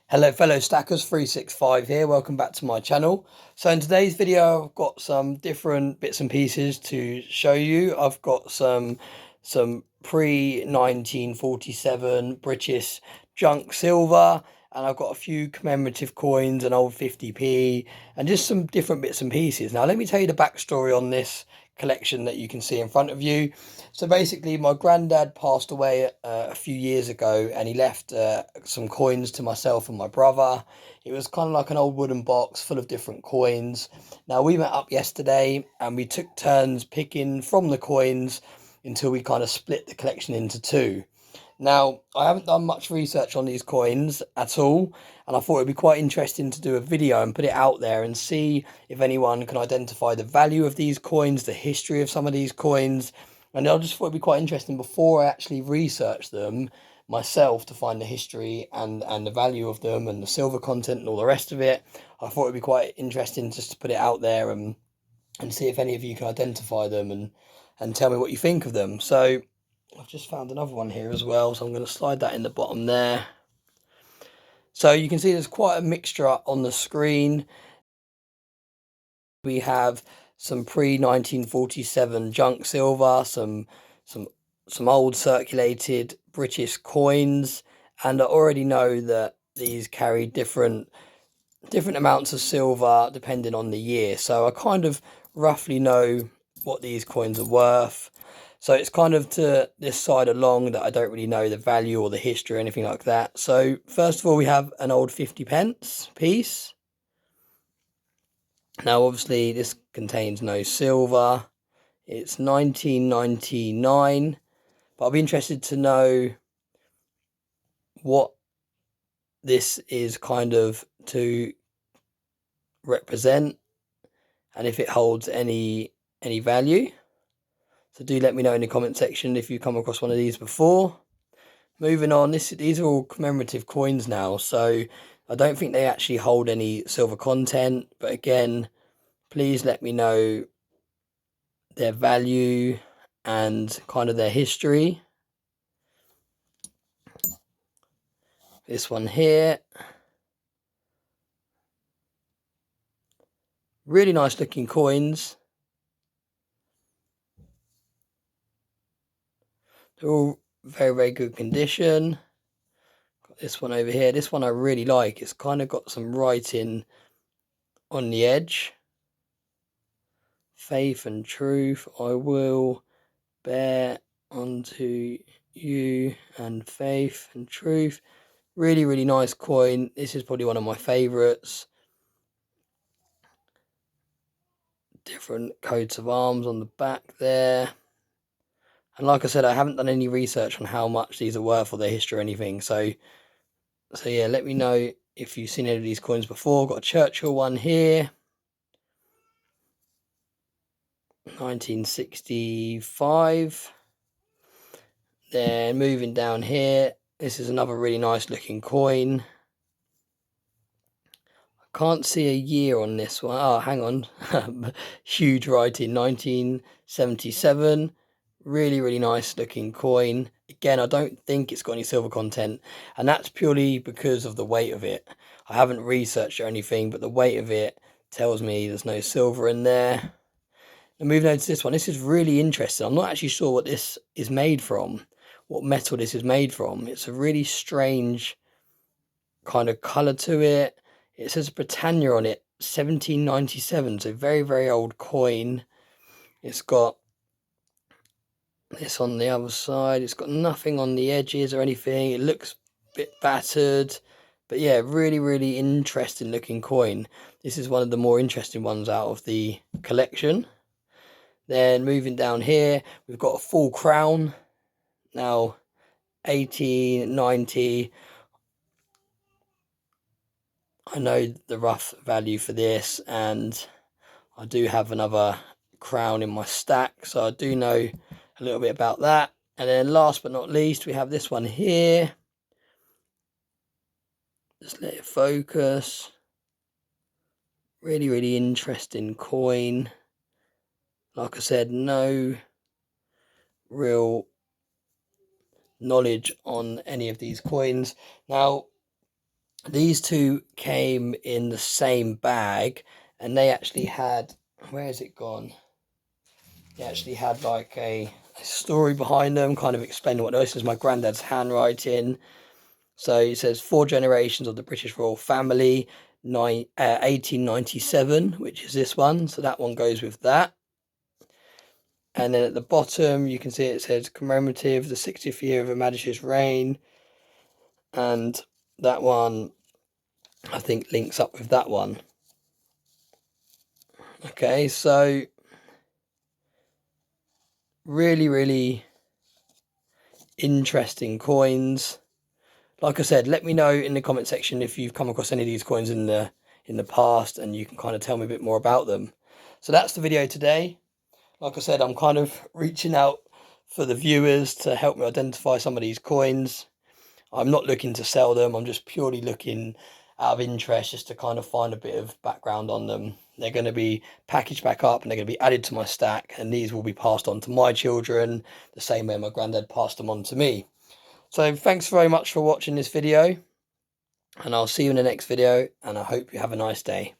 Hello fellow stackers, 365 here, welcome back to my channel. So in today's video I've got some different bits and pieces to show you. I've got some pre-1947 British junk silver, and I've got a few commemorative coins, an old 50p, and just some different bits and pieces. Now let me tell you the backstory on this collection that you can see in front of you. So basically my granddad passed away a few years ago, and he left some coins to myself and my brother. It was kind of like an old wooden box full of different coins. Now we met up yesterday and we took turns picking from the coins until we kind of split the collection into two. Now, I haven't done much research on these coins at all, and I thought it'd be quite interesting to do a video and put it out there and see if anyone can identify the value of these coins, the history of some of these coins. And I just thought it'd be quite interesting before I actually research them myself to find the history and the value of them and the silver content and all the rest of it. I thought it'd be quite interesting just to put it out there and see if any of you can identify them and tell me what you think of them. So I've just found another one here as well, so I'm going to slide that in the bottom there. So you can see there's quite a mixture on the screen. We have some pre-1947 junk silver, some old circulated British coins, and I already know that these carry different amounts of silver depending on the year. So I kind of roughly know what these coins are worth. So it's kind of to this side along that I don't really know the value or the history or anything like that. So first of all, we have an old 50 pence piece. Now, obviously, this contains no silver. It's 1999. But I'll be interested to know what this is kind of to represent and if it holds any value. So do let me know in the comment section if you come across one of these before. Moving on, these are all commemorative coins now, so I don't think they actually hold any silver content, but again, please let me know their value and kind of their history. This one here, really nice looking coins. They're all very good condition. Got this one over here. This one I really like. It's kind of got some writing on the edge. Faith and truth, I will bear unto you, and faith and truth. Really nice coin. This is probably one of my favorites. Different coats of arms on the back there. And like I said, I haven't done any research on how much these are worth or their history or anything. So yeah, let me know if you've seen any of these coins before. Got a Churchill one here. 1965. Then moving down here, this is another really nice looking coin. I can't see a year on this one. Oh, hang on. Huge writing, 1977. Really nice looking coin. Again, I don't think it's got any silver content, and that's purely because of the weight of it. I haven't researched or anything, but the weight of it tells me there's no silver in there. And moving on to this one, this is really interesting. I'm not actually sure what this is made from, what metal this is made from. It's a really strange kind of colour to it. It says Britannia on it, 1797, so very old coin. It's got this on the other side. It's got nothing on the edges or anything. It looks a bit battered, but yeah, really interesting looking coin. This is one of the more interesting ones out of the collection. Then moving down here, we've got a full crown. Now, 1890. I know the rough value for this, and I do have another crown in my stack, so I do know a little bit about that. And then last but not least, we have this one here. Just let it focus. Really interesting coin. Like I said, no real knowledge on any of these coins. Now, these two came in the same bag, and they actually had, where has it gone? They actually had like a story behind them, kind of explaining what this is. My granddad's handwriting. So it says 4 generations of the British royal family, 1897, which is this one. So that one goes with that. And then at the bottom, you can see it says commemorative, the 60th year of Her Majesty's reign. And that one, I think, links up with that one. Okay, so really, really interesting coins. Like I said, let me know in the comment section if you've come across any of these coins in the past, and you can kind of tell me a bit more about them. So that's the video today. Like I said, I'm kind of reaching out for the viewers to help me identify some of these coins. I'm not looking to sell them. I'm just purely looking out of interest, just to kind of find a bit of background on them. They're going to be packaged back up and they're going to be added to my stack, and these will be passed on to my children the same way my granddad passed them on to me. So thanks very much for watching this video, and I'll see you in the next video, and I hope you have a nice day.